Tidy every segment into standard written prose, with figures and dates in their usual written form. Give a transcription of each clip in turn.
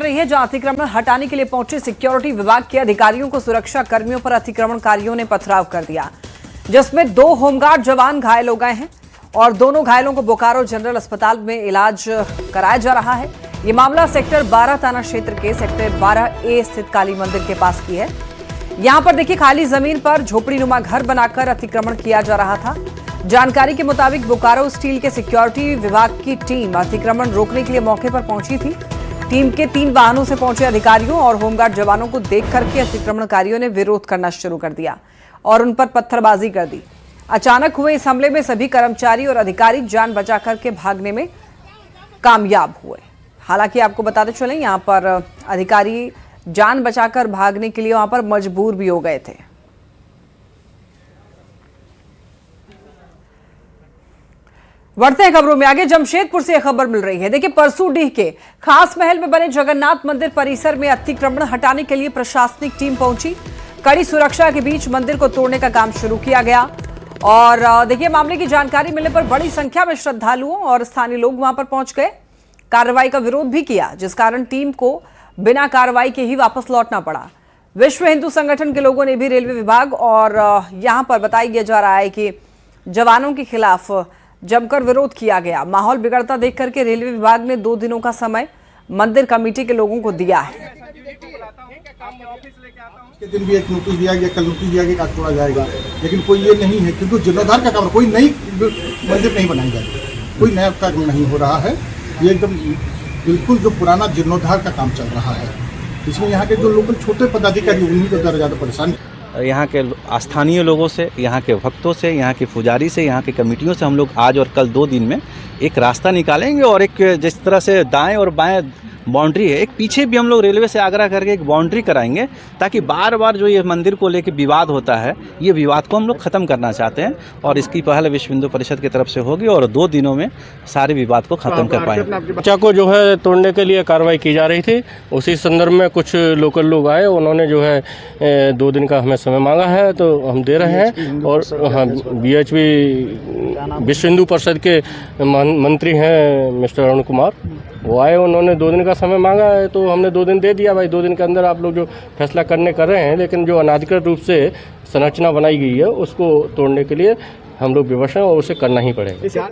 रही है, जहां अतिक्रमण हटाने के लिए पहुंचे सिक्योरिटी विभाग के अधिकारियों को सुरक्षा कर्मियों पर अतिक्रमणकारियों ने पथराव कर दिया, जिसमें 2 होमगार्ड जवान घायल हो गए हैं और दोनों घायलों को बोकारो जनरल अस्पताल में इलाज कराया जा रहा है। ये मामला सेक्टर 12 थाना क्षेत्र के सेक्टर 12A स्थित काली मंदिर के पास की है। यहां पर देखिए, खाली जमीन पर झोपड़ीनुमा घर बनाकर अतिक्रमण किया जा रहा था। जानकारी के मुताबिक बोकारो स्टील के सिक्योरिटी विभाग की टीम अतिक्रमण रोकने के लिए मौके पर पहुंची थी। टीम के 3 वाहनों से पहुंचे अधिकारियों और होमगार्ड जवानों को देख करके अतिक्रमणकारियों ने विरोध करना शुरू कर दिया और उन पर पत्थरबाजी कर दी। अचानक हुए इस हमले में सभी कर्मचारी और अधिकारी जान बचा करके भागने में कामयाब हुए। हालांकि आपको बताते चलें, यहां पर अधिकारी जान बचाकर भागने के लिए वहां पर मजबूर भी हो गए थे। बढ़ते हैं खबरों में आगे। जमशेदपुर से यह खबर मिल रही है। देखिए, परसूडीह के खास महल में बने जगन्नाथ मंदिर परिसर में अतिक्रमण हटाने के लिए प्रशासनिक टीम पहुंची। कड़ी सुरक्षा के बीच मंदिर को तोड़ने का काम शुरू किया गया और देखिए, मामले की जानकारी मिलने पर बड़ी संख्या में श्रद्धालुओं और स्थानीय लोग वहां पर पहुंच गए। कार्रवाई का विरोध भी किया, जिस कारण टीम को बिना कार्रवाई के ही वापस लौटना पड़ा। विश्व हिंदू संगठन के लोगों ने भी रेलवे विभाग और यहां पर बताया जा रहा है कि जवानों के खिलाफ जमकर विरोध किया गया। माहौल बिगड़ता देख करके रेलवे विभाग ने 2 दिनों का समय मंदिर कमेटी के लोगों को दिया है। के दिन भी एक नोटिस दिया गया, कल नोटिस दिया गया, तोड़ा जाएगा, लेकिन कोई ये नहीं है, क्योंकि जीर्णोद्धार का काम, कोई नई मंदिर नहीं बनाई जाएगी, कोई नया काम नहीं हो रहा है। ये एकदम बिल्कुल जो पुराना जीर्णोद्धार का काम चल रहा है। इसमें यहाँ के जो लोकल छोटे पदाधिकारी उन्हीं को ज़्यादा परेशान। यहाँ के स्थानीय लोगों से, यहाँ के भक्तों से, यहाँ के पुजारी से, यहाँ की कमेटियों से हम लोग आज और कल 2 दिन में एक रास्ता निकालेंगे और एक जिस तरह से दाएं और बाएं बाउंड्री है, एक पीछे भी हम लोग रेलवे से आग्रह करके एक बाउंड्री कराएंगे, ताकि बार बार जो ये मंदिर को लेकर विवाद होता है, ये विवाद को हम लोग ख़त्म करना चाहते हैं और इसकी पहल विश्व हिंदू परिषद की तरफ से होगी और 2 दिनों में सारे विवाद को ख़त्म कर पाएंगे। बच्चा को जो है तोड़ने के लिए कार्रवाई की जा रही थी, उसी संदर्भ में कुछ लोकल लोग आए, उन्होंने जो है 2 दिन का हमें समय मांगा है, तो हम दे रहे हैं। और हाँ, BHP विश्व हिंदू परिषद के मंत्री हैं मिस्टर अरुण कुमार, वो आए, उन्होंने 2 दिन का समय मांगा है, तो हमने 2 दिन दे दिया। भाई 2 दिन के अंदर आप लोग जो फैसला कर रहे हैं, लेकिन जो अनाधिकृत रूप से संरचना बनाई गई है उसको तोड़ने के लिए हम लोग विवश हैं और उसे करना ही पड़ेगा।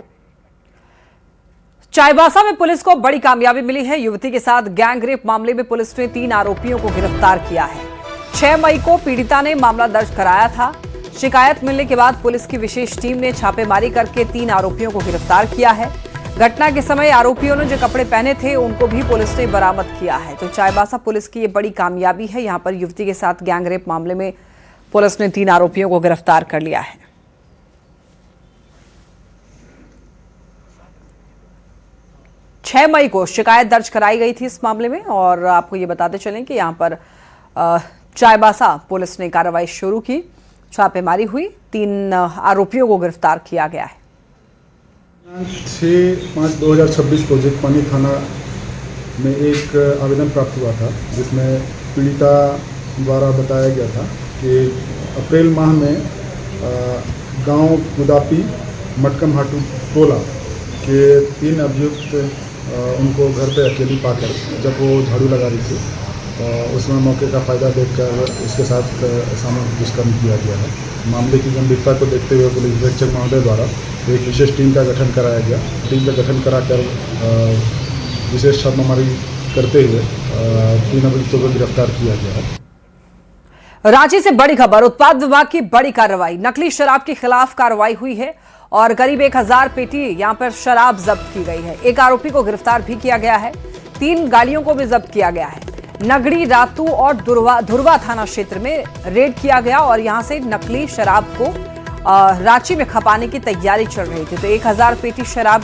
चाईबासा में पुलिस को बड़ी कामयाबी मिली है। युवती के साथ गैंग रेप मामले में पुलिस ने 3 आरोपियों को गिरफ्तार किया है। 6 मई को पीड़िता ने मामला दर्ज कराया था। शिकायत मिलने के बाद पुलिस की विशेष टीम ने छापेमारी करके 3 आरोपियों को गिरफ्तार किया है। घटना के समय आरोपियों ने जो कपड़े पहने थे उनको भी पुलिस ने बरामद किया है। तो चाईबासा पुलिस की ये बड़ी कामयाबी है। यहां पर युवती के साथ गैंग रेप मामले में पुलिस ने 3 आरोपियों को गिरफ्तार कर लिया है। छह मई को शिकायत दर्ज कराई गई थी इस मामले में और आपको ये बताते चलें कि यहां पर चाईबासा पुलिस ने कार्रवाई शुरू की, छापेमारी हुई, 3 आरोपियों को गिरफ्तार किया गया है। 6/5/2026 को जेठपानी थाना में एक आवेदन प्राप्त हुआ था, जिसमें पीड़िता द्वारा बताया गया था कि अप्रैल माह में गांव गुदापी मटकमहाटू टोला के 3 अभियुक्त उनको घर पे अकेली पाकर जब वो झाड़ू लगा रही थी, उसमें मौके का फ़ायदा देखकर उसके साथ सामूहिक दुष्कर्म किया गया है। मामले की गंभीरता को देखते हुए पुलिस अधीक्षक महोदय द्वारा एक विशेष टीम का गठन कराया गया। टीम का गठन कराकर विशेष छापेमारी करते हुए 3 अभियुक्तों को गिरफ्तार किया गया है। रांची से बड़ी खबर, उत्पाद विभाग की बड़ी कार्रवाई। नकली शराब के खिलाफ कार्रवाई हुई है और करीब 1000 पेटी यहां पर शराब जब्त की गई है। एक आरोपी को गिरफ्तार भी किया गया है। 3 गाड़ियों को भी जब्त किया गया है। नगड़ी, रातू और धुरवा थाना क्षेत्र में रेड किया गया और यहां से नकली शराब को रांची में खपाने की तैयारी चल रही थी। तो 1000 पेटी शराब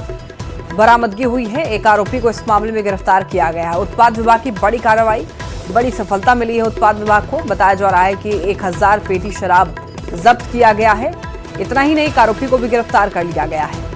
बरामदगी हुई है। एक आरोपी को इस मामले में गिरफ्तार किया गया है। उत्पाद विभाग की बड़ी कार्रवाई, बड़ी सफलता मिली है उत्पाद विभाग को। बताया जा रहा है कि 1000 पेटी शराब जब्त किया गया है। इतना ही नहीं, एक आरोपी को भी गिरफ्तार कर लिया गया है।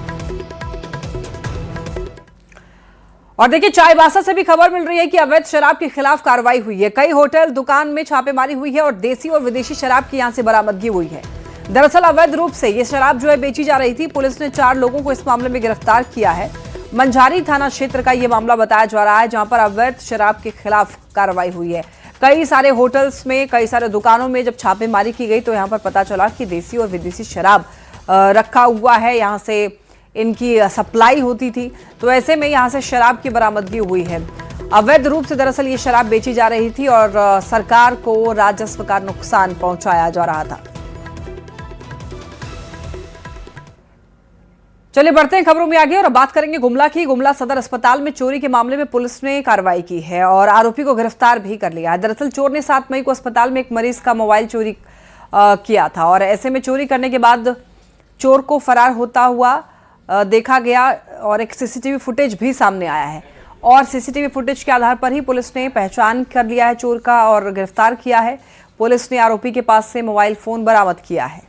और देखिए, चाईबासा से भी खबर मिल रही है कि अवैध शराब के खिलाफ कार्रवाई हुई है। कई होटल, दुकान में छापेमारी हुई है और देसी और विदेशी शराब की यहां से बरामदगी हुई है। दरअसल अवैध रूप से ये शराब जो है बेची जा रही थी। पुलिस ने 4 लोगों को इस मामले में गिरफ्तार किया है मंझारी थाना क्षेत्र का ये मामला बताया जा रहा है, जहां पर अवैध शराब के खिलाफ कार्रवाई हुई है। कई सारे होटल्स में, कई सारे दुकानों में जब छापेमारी की गई तो यहां पर पता चला कि देसी और विदेशी शराब रखा हुआ है, यहां से इनकी सप्लाई होती थी। तो ऐसे में यहां से शराब की बरामदगी हुई है। अवैध रूप से दरअसल ये शराब बेची जा रही थी और सरकार को राजस्व का नुकसान पहुंचाया जा रहा था। चलिए बढ़ते हैं खबरों में आगे और अब बात करेंगे गुमला की। गुमला सदर अस्पताल में चोरी के मामले में पुलिस ने कार्रवाई की है और आरोपी को गिरफ्तार भी कर लिया है। दरअसल चोर ने 7 मई को अस्पताल में एक मरीज का मोबाइल चोरी किया था और ऐसे में चोरी करने के बाद चोर को फरार होता हुआ देखा गया और एक सीसीटीवी फुटेज भी सामने आया है और सीसीटीवी फुटेज के आधार पर ही पुलिस ने पहचान कर लिया है चोर का और गिरफ्तार किया है। पुलिस ने आरोपी के पास से मोबाइल फोन बरामद किया है।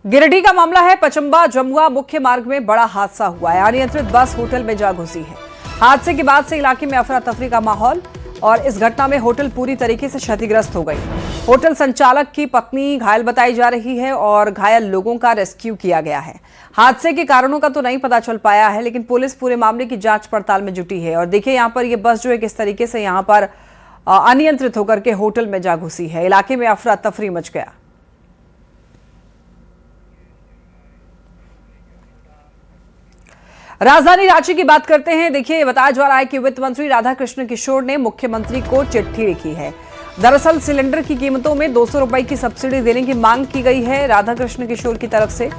गिरिडीह का मामला है। पचम्बा जमुआ मुख्य मार्ग में बड़ा हादसा हुआ है। अनियंत्रित बस होटल में जा घुसी है। हादसे के बाद से इलाके में अफरा तफरी का माहौल और इस घटना में होटल पूरी तरीके से क्षतिग्रस्त हो गई। होटल संचालक की पत्नी घायल बताई जा रही है और घायल लोगों का रेस्क्यू किया गया है। हादसे के कारणों का तो नहीं पता चल पाया है, लेकिन पुलिस पूरे मामले की जांच पड़ताल में जुटी है। और देखिए यहाँ पर ये बस जो है किस तरीके से यहाँ पर अनियंत्रित होकर के होटल में जा घुसी है। इलाके में अफरा तफरी मच गया। राजधानी रांची की बात करते हैं। देखिए बताया जा रहा है कि वित्त मंत्री राधाकृष्ण किशोर ने मुख्यमंत्री को चिट्ठी लिखी है। दरअसल सिलेंडर की कीमतों में 200 रुपए की सब्सिडी देने की मांग की गई है राधाकृष्ण किशोर की तरफ से।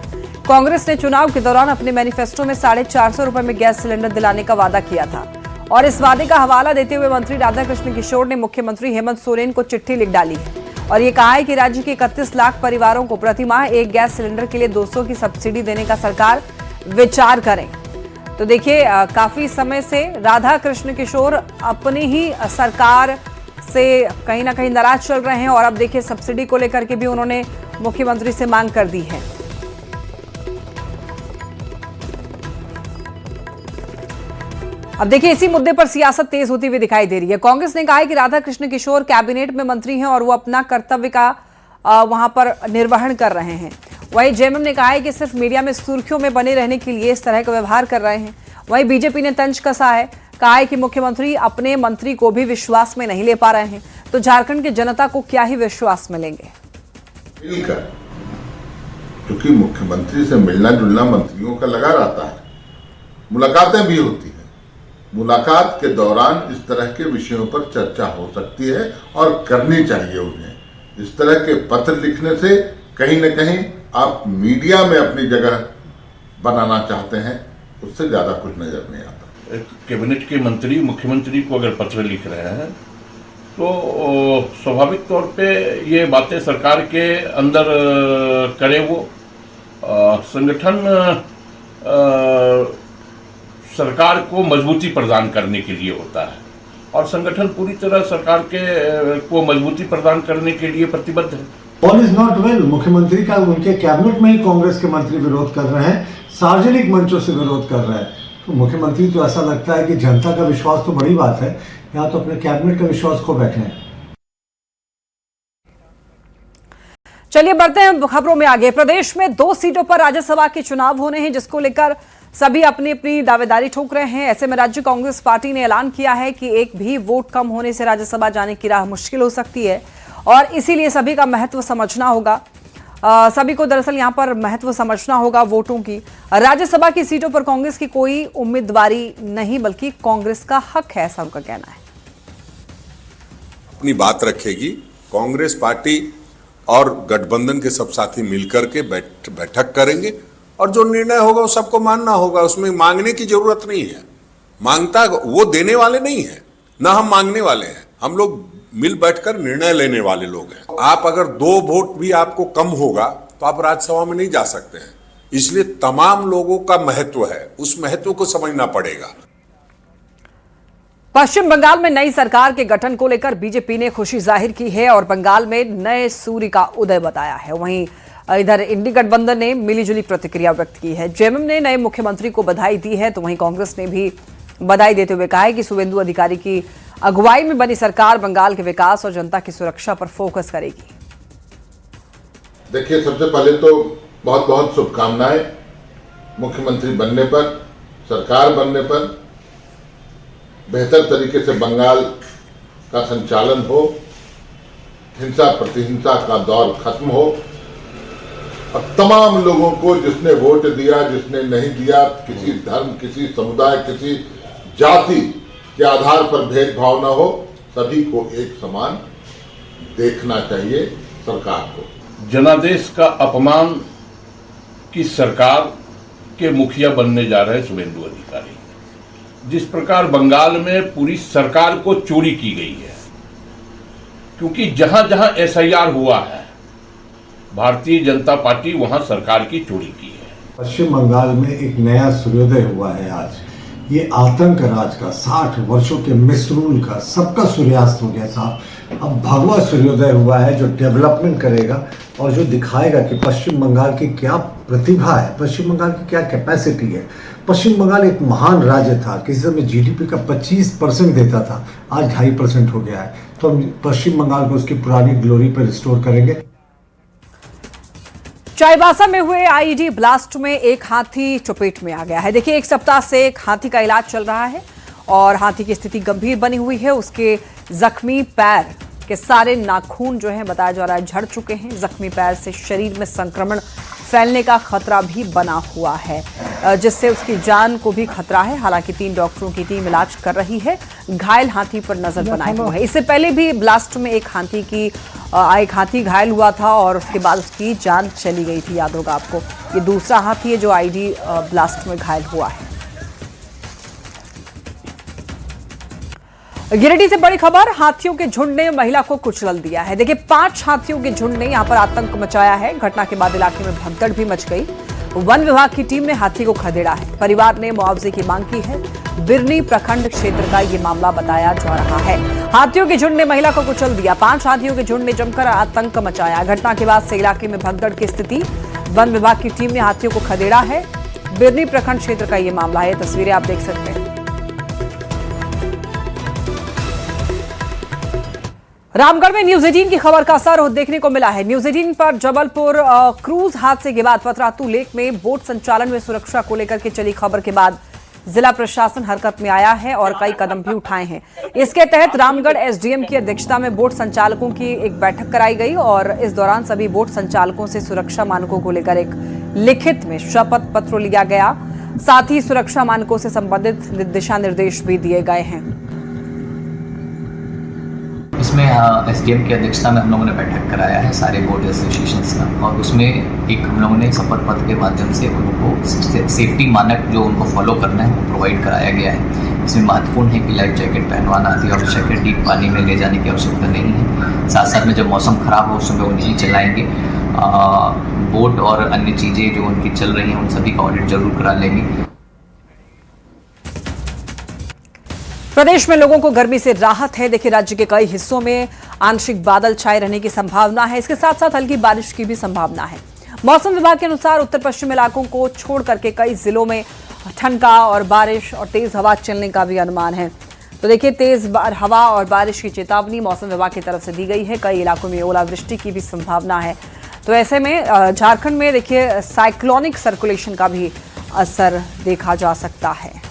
कांग्रेस ने चुनाव के दौरान अपने मैनिफेस्टो में 450 रुपए में गैस सिलेंडर दिलाने का वादा किया था और इस वादे का हवाला देते हुए मंत्री राधाकृष्ण किशोर ने मुख्यमंत्री हेमंत सोरेन को चिट्ठी लिख डाली है और ये कहा है कि राज्य के 31 लाख परिवारों को प्रतिमाह एक गैस सिलेंडर के लिए 200 की सब्सिडी देने का सरकार विचार करें। तो देखिए काफी समय से राधा कृष्ण किशोर अपनी ही सरकार से कहीं ना कहीं नाराज चल रहे हैं और अब देखिए सब्सिडी को लेकर के भी उन्होंने मुख्यमंत्री से मांग कर दी है। अब देखिए इसी मुद्दे पर सियासत तेज होती हुई दिखाई दे रही है। कांग्रेस ने कहा है कि राधा कृष्ण किशोर कैबिनेट में मंत्री हैं और वो अपना कर्तव्य का वहां पर निर्वहन कर रहे हैं। वहीं जेएमएम ने कहा है कि सिर्फ मीडिया में सुर्खियों में बने रहने के लिए इस तरह का व्यवहार कर रहे हैं। वहीं बीजेपी ने तंज कसा है, कहा है कि मुख्यमंत्री अपने मंत्री को भी विश्वास में नहीं ले पा रहे हैं तो झारखंड की जनता को क्या ही विश्वास में लेंगे। क्योंकि मुख्यमंत्री से मिलना जुलना मंत्रियों का लगा रहता है, मुलाकातें भी होती है। मुलाकात के दौरान इस तरह के विषयों पर चर्चा हो सकती है और करनी चाहिए उन्हें। इस तरह के पत्र लिखने से कहीं न कहीं आप मीडिया में अपनी जगह बनाना चाहते हैं, उससे ज्यादा कुछ नजर नहीं आता। कैबिनेट के मंत्री मुख्यमंत्री को अगर पत्र लिख रहे हैं तो स्वाभाविक तौर पे ये बातें सरकार के अंदर करे वो संगठन सरकार को मजबूती प्रदान करने के लिए होता है और संगठन पूरी तरह सरकार के को मजबूती प्रदान करने के लिए प्रतिबद्ध है। All is not well. मुख्यमंत्री का उनके कैबिनेट में ही कांग्रेस के मंत्री विरोध कर रहे हैं, सार्वजनिक मंचों से विरोध कर रहे हैं। तो मुख्यमंत्री तो ऐसा लगता है कि जनता का विश्वास तो बड़ी बात है, यहाँ तो अपने कैबिनेट का विश्वास खो बैठे हैं। चलिए बढ़ते हैं खबरों में आगे। प्रदेश में 2 सीटों पर राज्यसभा के चुनाव होने हैं, जिसको लेकर सभी अपनी अपनी दावेदारी ठोक रहे हैं। ऐसे में राज्य कांग्रेस पार्टी ने ऐलान किया है कि एक भी वोट कम होने से राज्यसभा जाने की राह मुश्किल हो सकती है और इसीलिए सभी का महत्व समझना होगा। सभी को दरअसल यहां पर महत्व समझना होगा वोटों की। राज्यसभा की सीटों पर कांग्रेस की कोई उम्मीदवारी नहीं बल्कि कांग्रेस का हक है, ऐसा उनका कहना है। अपनी बात रखेगी कांग्रेस पार्टी और गठबंधन के सब साथी मिलकर के बैठक करेंगे और जो निर्णय होगा वो सबको मानना होगा। उसमें मांगने की जरूरत नहीं है, मांगता वो देने वाले नहीं है, ना हम मांगने वाले हैं। हम लोग मिल बैठकर निर्णय लेने वाले लोग हैं। आप अगर 2 वोट भी आपको कम होगा तो आप राज्यसभा में नहीं जा सकते हैं। इसलिए तमाम लोगों का महत्व है, उस महत्व को समझना पड़ेगा। पश्चिम बंगाल में नई सरकार के गठन को लेकर बीजेपी ने खुशी जाहिर की है और बंगाल में नए सूर्य का उदय बताया है। वहीं इधर इंडी गठबंधन ने मिलीजुली प्रतिक्रिया व्यक्त की है। जेएमएम ने नए मुख्यमंत्री को बधाई दी है तो वहीं कांग्रेस ने भी बधाई देते हुए कहा है कि शुभेंदु अधिकारी की अगुवाई में बनी सरकार बंगाल के विकास और जनता की सुरक्षा पर फोकस करेगी। देखिए, सबसे पहले तो बहुत बहुत शुभकामनाएं मुख्यमंत्री बनने पर, सरकार बनने पर। बेहतर तरीके से बंगाल का संचालन हो, हिंसा प्रतिहिंसा का दौर खत्म हो और तमाम लोगों को, जिसने वोट दिया, जिसने नहीं दिया, किसी धर्म, किसी समुदाय, किसी जाति के आधार पर भेदभाव न हो, सभी को एक समान देखना चाहिए सरकार को। जनादेश का अपमान की सरकार के मुखिया बनने जा रहे शुभेंदु अधिकारी। जिस प्रकार बंगाल में पूरी सरकार को चोरी की गई है, क्योंकि जहां जहां एसआईआर हुआ है भारतीय जनता पार्टी वहां सरकार की चोरी की है। पश्चिम बंगाल में एक नया सूर्योदय हुआ है आज। ये आतंक राज का 60 वर्षों के मिसरूल का सबका सूर्यास्त हो गया साहब। अब भगवा सूर्योदय हुआ है जो डेवलपमेंट करेगा और जो दिखाएगा कि पश्चिम बंगाल की क्या प्रतिभा है, पश्चिम बंगाल की क्या कैपेसिटी है। पश्चिम बंगाल एक महान राज्य था, किसी समय जीडीपी का 25% देता था, आज 2.5% हो गया है। तो हम पश्चिम बंगाल को उसकी पुरानी ग्लोरी पर रिस्टोर करेंगे। चाईबासा में हुए आईईडी ब्लास्ट में एक हाथी चपेट में आ गया है। देखिए, एक सप्ताह से एक हाथी का इलाज चल रहा है और हाथी की स्थिति गंभीर बनी हुई है। उसके जख्मी पैर के सारे नाखून जो है बताया जा रहा है झड़ चुके हैं। जख्मी पैर से शरीर में संक्रमण फैलने का खतरा भी बना हुआ है, जिससे उसकी जान को भी खतरा है। हालांकि 3 डॉक्टरों की टीम इलाज कर रही है, घायल हाथी पर नजर बनाए हुए है। इससे पहले भी ब्लास्ट में एक हाथी घायल हुआ था और उसके बाद उसकी जान चली गई थी, याद होगा आपको। ये दूसरा हाथी है जो आईडी ब्लास्ट में घायल हुआ है। गिरिडीह से बड़ी खबर, हाथियों के झुंड ने महिला को कुचल दिया है। देखिए, 5 हाथियों के झुंड ने यहां पर आतंक मचाया है। घटना के बाद इलाके में भगदड़ भी मच गई। वन विभाग की टीम ने हाथी को खदेड़ा है। परिवार ने मुआवजे की मांग की है। बिरनी प्रखंड क्षेत्र का ये मामला बताया जा रहा है। हाथियों के झुंड ने महिला को कुचल दिया। 5 हाथियों के झुंड ने जमकर आतंक मचाया। घटना के बाद से इलाके में भगदड़ की स्थिति। वन विभाग की टीम ने हाथियों को खदेड़ा है। बिरनी प्रखंड क्षेत्र का ये मामला है। तस्वीरें आप देख सकते हैं। रामगढ़ में न्यूज 18 की खबर का असर देखने को मिला है। न्यूज 18 पर जबलपुर क्रूज हादसे के बाद पतरातू लेक में बोट संचालन में सुरक्षा को लेकर के चली खबर के बाद जिला प्रशासन हरकत में आया है और कई कदम भी उठाए हैं। इसके तहत रामगढ़ एसडीएम की अध्यक्षता में बोट संचालकों की एक बैठक कराई गई और इस दौरान सभी बोट संचालकों से सुरक्षा मानकों को लेकर एक लिखित में शपथ पत्र लिया गया। साथ ही सुरक्षा मानकों से संबंधित दिशा निर्देश भी दिए गए हैं। इसमें एसडीएम की अध्यक्षता में हम लोगों ने बैठक कराया है सारे बोट एसोसिएशंस का, और उसमें एक हम लोगों ने शपथ पत्र के माध्यम से उनको सेफ्टी मानक जो उनको फॉलो करना है वो प्रोवाइड कराया गया है। इसमें महत्वपूर्ण है कि लाइफ जैकेट पहनवाना अति आवश्यक है, डीप पानी में ले जाने की आवश्यकता नहीं है। साथ साथ में जब मौसम खराब हो उस समय वो नहीं चलाएंगे। बोट और अन्य चीज़ें जो उनकी चल रही हैं उन सभी का ऑडिट जरूर करा लेंगे। प्रदेश में लोगों को गर्मी से राहत है। देखिए, राज्य के कई हिस्सों में आंशिक बादल छाए रहने की संभावना है। इसके साथ साथ हल्की बारिश की भी संभावना है। मौसम विभाग के अनुसार उत्तर पश्चिम इलाकों को छोड़ करके कई जिलों में ठंडा और बारिश और तेज हवा चलने का भी अनुमान है। तो देखिए, तेज हवा और बारिश की चेतावनी मौसम विभाग की तरफ से दी गई है। कई इलाकों में ओलावृष्टि की भी संभावना है। तो ऐसे में झारखंड में देखिए साइक्लोनिक सर्कुलेशन का भी असर देखा जा सकता है।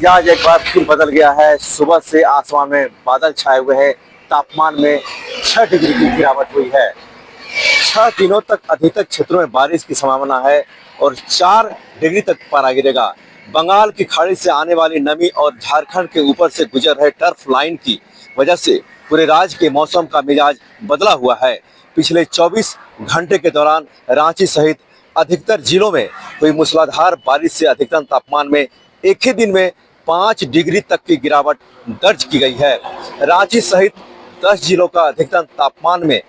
आज एक बार फिर बदल गया है। सुबह से आसमान में बादल छाए हुए हैं। तापमान में 6 डिग्री की गिरावट हुई है। 6 दिनों तक अधिकतर क्षेत्रों में बारिश की संभावना है और 4 डिग्री तक पारा गिरेगा। बंगाल की खाड़ी से आने वाली नमी और झारखंड के ऊपर से गुजर रहे टर्फ लाइन की वजह से पूरे राज्य के मौसम का मिजाज बदला हुआ है। पिछले 24 घंटे के दौरान रांची सहित अधिकतर जिलों में हुई मूसलाधार बारिश से अधिकतम तापमान में एक ही दिन में 5 डिग्री तक की गिरावट दर्ज की गई है। रांची सहित 10 जिलों का अधिकतम तापमान में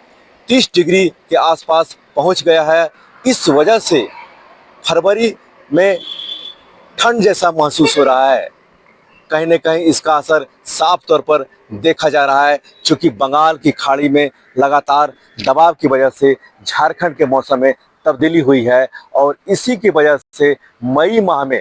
30 डिग्री के आसपास पहुंच गया है। इस वजह से फरवरी में ठंड जैसा महसूस हो रहा है। कहीं न कहीं इसका असर साफ तौर पर देखा जा रहा है, क्योंकि बंगाल की खाड़ी में लगातार दबाव की वजह से झारखंड के मौसम में तब्दीली हुई है और इसी की वजह से मई माह में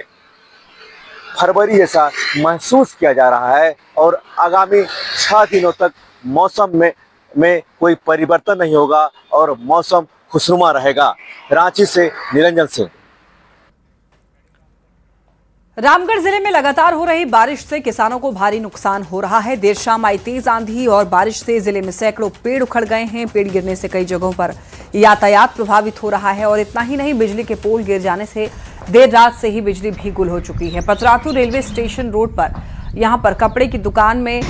फरवरी जैसा महसूस किया जा रहा है और आगामी 6 दिनों तक मौसम में में कोई परिवर्तन नहीं होगा और मौसम खुशनुमा रहेगा। रांची से निरंजन सिंह। रामगढ़ जिले में लगातार हो रही बारिश से किसानों को भारी नुकसान हो रहा है। देर शाम आई तेज आंधी और बारिश से जिले में सैकड़ों पेड़ उखड़ गए हैं। पेड़ गिरने से कई जगहों पर यातायात प्रभावित हो रहा है और इतना ही नहीं, बिजली के पोल गिर जाने से देर रात से ही बिजली भी गुल हो चुकी है। पतरातू रेलवे स्टेशन रोड पर यहां पर कपड़े की दुकान में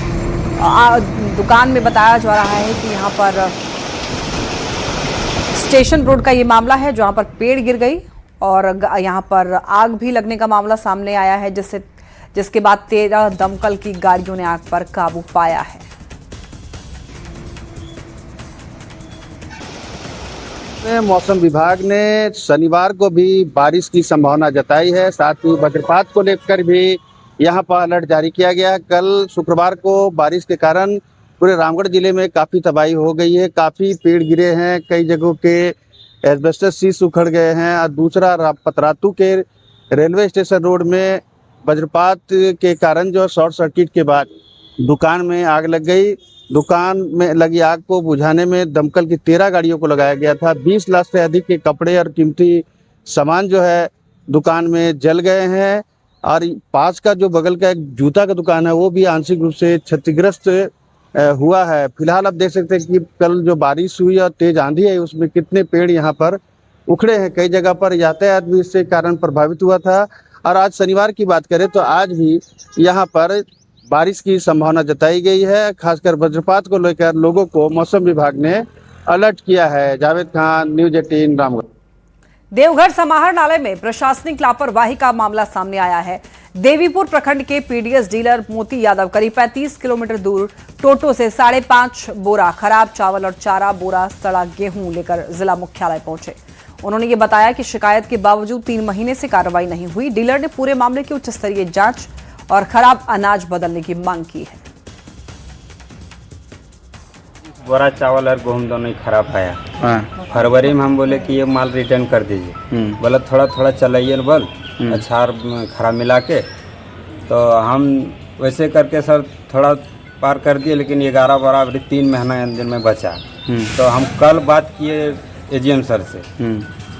बताया जा रहा है कि यहां पर स्टेशन रोड का ये मामला है जहां पर पेड़ गिर गई और यहां पर आग भी लगने का मामला सामने आया है, जिसके बाद 13 दमकल की गाड़ियों ने आग पर काबू पाया है। मौसम विभाग ने शनिवार को भी बारिश की संभावना जताई है, साथ ही वज्रपात को लेकर भी यहां पर अलर्ट जारी किया गया है। कल शुक्रवार को बारिश के कारण पूरे रामगढ़ जिले में काफ़ी तबाही हो गई है, काफ़ी पेड़ गिरे हैं, कई जगहों के एस्बेस्टस शीश उखड़ गए हैं। और दूसरा, पतरातू के रेलवे स्टेशन रोड में वज्रपात के कारण जो शॉर्ट सर्किट के बाद दुकान में आग लग गई। दुकान में लगी आग को बुझाने में दमकल की 13 गाड़ियों को लगाया गया था। 20 लाख से अधिक के कपड़े और कीमती सामान जो है दुकान में जल गए हैं। और पास का जो बगल का एक जूता का दुकान है वो भी आंशिक रूप से क्षतिग्रस्त हुआ है। फिलहाल आप देख सकते हैं कि कल जो बारिश हुई और तेज आंधी है उसमें कितने पेड़ यहाँ पर उखड़े हैं। कई जगह पर यातायात भी इससे कारण प्रभावित हुआ था। और आज शनिवार की बात करें तो आज भी यहाँ पर बारिश की संभावना जताई गई है। खासकर वज्रपात को लेकर लोगों को मौसम विभाग ने अलर्ट किया है। जावेद खान, न्यूज 18 रामगढ़। देवघर समाहर नाले में प्रशासनिक लापरवाही का मामला सामने आया है। देवीपुर प्रखंड के पीडीएस डीलर मोती यादव करीब 35 किलोमीटर दूर टोटो से 5.5 बोरा खराब चावल और 4 बोरा सड़ा गेहूं लेकर जिला मुख्यालय पहुंचे। उन्होंने ये बताया कि शिकायत के बावजूद 3 महीने से कार्रवाई नहीं हुई। डीलर ने पूरे मामले की उच्च स्तरीय जांच और खराब अनाज बदलने की मांग की है। बोरा चावल और गेहूँ दोनों ही खराब आया। फरवरी में हम बोले कि ये माल रिटर्न कर दीजिए, बोला थोड़ा थोड़ा चलाइए बल अच्छा खराब मिला के। तो हम वैसे करके सर थोड़ा पार कर दिए, लेकिन 11 बोरा अभी 3 महीना अंदर में बचा। तो हम कल बात किए एजीएम सर से,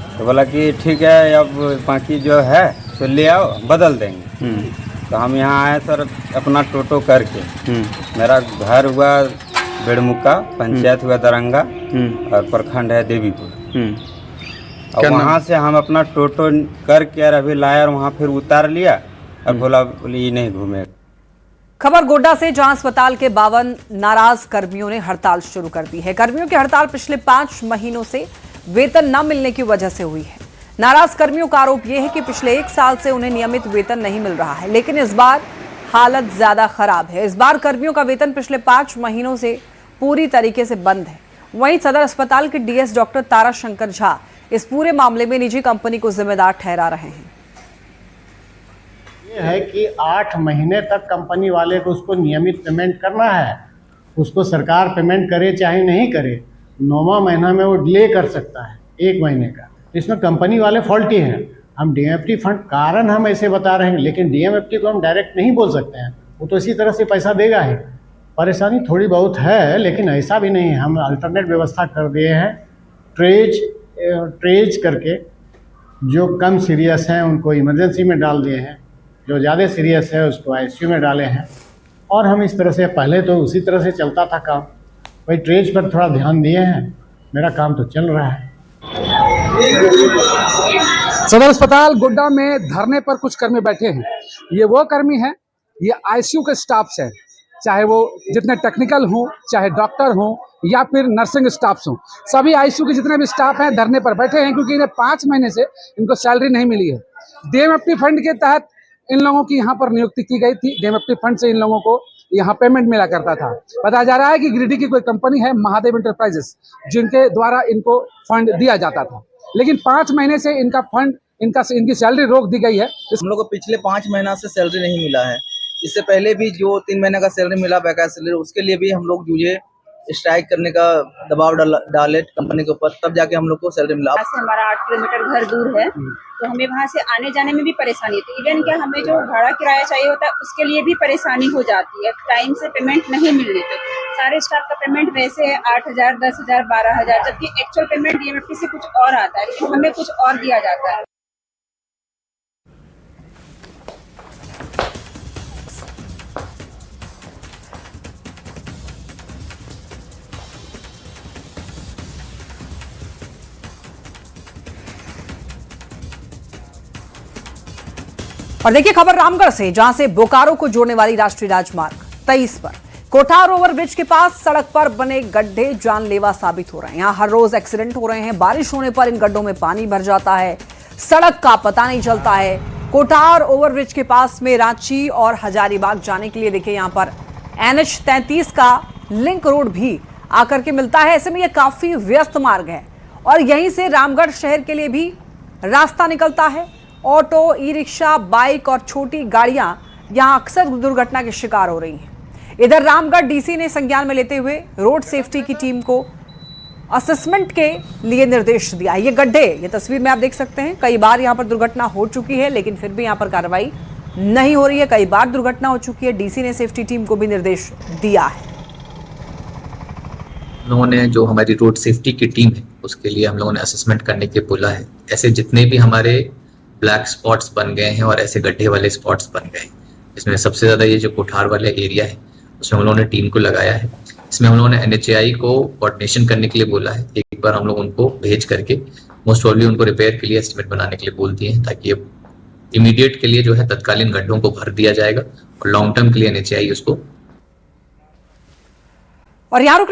तो बोला कि ठीक है अब बाकी जो है तो ले आओ बदल देंगे। तो हम यहाँ आए सर अपना टोटो करके। मेरा घर हुआ बेड़मुका, पंचायत हुआ दरंगा और प्रखंड है देवीपुर। और वहाँ से हम अपना टोटो करके और अभी लाया और वहाँ फिर उतार लिया और बोला ये नहीं घूमे। खबर गोड्डा से, जहां अस्पताल के 52 नाराज कर्मियों ने हड़ताल शुरू कर दी है। कर्मियों की हड़ताल पिछले 5 महीनों से वेतन न मिलने की वजह से हुई है। नाराज कर्मियों का आरोप यह है कि पिछले 1 साल से उन्हें नियमित वेतन नहीं मिल रहा है, लेकिन इस बार हालत ज्यादा खराब है। इस बार कर्मियों का वेतन पिछले 5 महीनों से पूरी तरीके से बंद है। वहीं सदर अस्पताल के डीएस डॉक्टर तारा शंकर झा इस पूरे मामले में निजी कंपनी को जिम्मेदार ठहरा रहे हैं। ये है कि 8 महीने तक कंपनी वाले को उसको नियमित पेमेंट करना है। उसको सरकार पेमेंट करे चाहे नहीं करे, 9वां महीना में वो डिले कर सकता है 1 महीने का। इसमें कंपनी वाले फॉल्टी हैं। हम डीएमएफटी फंड कारण हम ऐसे बता रहे हैं, लेकिन डीएमएफटी को हम डायरेक्ट नहीं बोल सकते हैं, वो तो इसी तरह से पैसा देगा ही। परेशानी थोड़ी बहुत है, लेकिन ऐसा भी नहीं है। हम अल्टरनेट व्यवस्था कर दिए हैं। ट्रेज करके जो कम सीरियस हैं उनको इमरजेंसी में डाल दिए हैं, जो ज़्यादा सीरियस है उसको आईसीयू में डाले हैं। और हम इस तरह से, पहले तो उसी तरह से चलता था काम, भाई ट्रेज पर थोड़ा ध्यान दिए हैं। मेरा काम तो चल रहा है। सदर अस्पताल गोड्डा में धरने पर कुछ कर्मी बैठे हैं। ये वो कर्मी हैं, ये आईसीयू के स्टाफ्स हैं, चाहे वो जितने टेक्निकल हों, चाहे डॉक्टर हों या फिर नर्सिंग स्टाफ्स हों। सभी आईसीयू के जितने भी स्टाफ हैं धरने पर बैठे हैं, क्योंकि इन्हें 5 महीने से इनको सैलरी नहीं मिली है। डीएमएफटी फंड के तहत इन लोगों की यहाँ पर नियुक्ति की गई थी। डीएमएफटी फंड से इन लोगों को यहाँ पेमेंट मिला करता था। बताया जा रहा है कि गिरिडीह की कोई कंपनी है, महादेव इंटरप्राइजेस, जिनके द्वारा इनको फंड दिया जाता था, लेकिन 5 महीने से इनका फंड, इनकी सैलरी रोक दी गई है। हम लोग को पिछले 5 महीना से सैलरी नहीं मिला है। इससे पहले भी जो 3 महीने का सैलरी मिला बकाया सैलरी, उसके लिए भी हम लोग जूझे, स्ट्राइक करने का दबाव डाले कंपनी के ऊपर, तब जाके हम लोग को सैलरी मिला। से हमारा 8 किलोमीटर घर दूर है, तो हमें वहाँ से आने जाने में भी परेशानी होती है। इवन क्या हमें जो भाड़ा किराया चाहिए होता है उसके लिए भी परेशानी हो जाती है, टाइम से पेमेंट नहीं मिलने पे। सारे स्टाफ का पेमेंट वैसे है 8,000, 10,000, 12,000, जबकि एक्चुअल पेमेंट DMFT से कुछ और आता है, लेकिन हमें कुछ और दिया जाता है। और देखिए खबर रामगढ़ से, जहां से बोकारो को जोड़ने वाली राष्ट्रीय राजमार्ग 23 पर कोठार ओवरब्रिज के पास सड़क पर बने गड्ढे जानलेवा साबित हो रहे हैं। यहां हर रोज एक्सीडेंट हो रहे हैं। बारिश होने पर इन गड्ढों में पानी भर जाता है, सड़क का पता नहीं चलता है। कोठार ओवरब्रिज के पास में रांची और हजारीबाग जाने के लिए देखिए यहां पर NH 33 का लिंक रोड भी आकर के मिलता है। ऐसे में यह काफी व्यस्त मार्ग है और यहीं से रामगढ़ शहर के लिए भी रास्ता निकलता है। ऑटो, ई रिक्शा, बाइक और छोटी गाड़ियां यहां अक्सर दुर्घटना के शिकार हो रही हैं। इधर रामगढ़ DC ने संज्ञान में लेते हुए रोड सेफ्टी की टीम को असेसमेंट के लिए निर्देश दिया है। ये गड्ढे, ये तस्वीर में आप देख सकते हैं, कई बार यहां पर दुर्घटना हो चुकी है, लेकिन फिर भी यहां पर कार्रवाई नहीं हो रही है। कई बार दुर्घटना हो चुकी है, DC ने सेफ्टी टीम को भी निर्देश दिया है। लोगों ने जो हमारी रोड सेफ्टी की टीम है उसके लिए हम लोगों ने असेसमेंट करने के बोला है। ऐसे जितने भी हमारे ब्लैक स्पॉट्स बन गए हैं और ऐसे गड्ढे वाले स्पॉट्स बन गए हैं, इसमें सबसे ज़्यादा ये जो कोठार वाला एरिया है उसमें हम लोगों ने टीम को लगाया है। इसमें हम लोगों ने NHAI को कोऑर्डिनेशन करने के लिए बोला है। एक बार हम लोग उनको भेज करके मोस्ट प्रोबेबली उनको रिपेयर के लिए एस्टिमेट बनाने के लिए बोल दिए हैं, ताकि अब इमीडिएट के लिए जो है तत्कालीन गड्ढों को भर दिया जाएगा और लॉन्ग टर्म के लिए NHAI उसको। और यहाँ रुक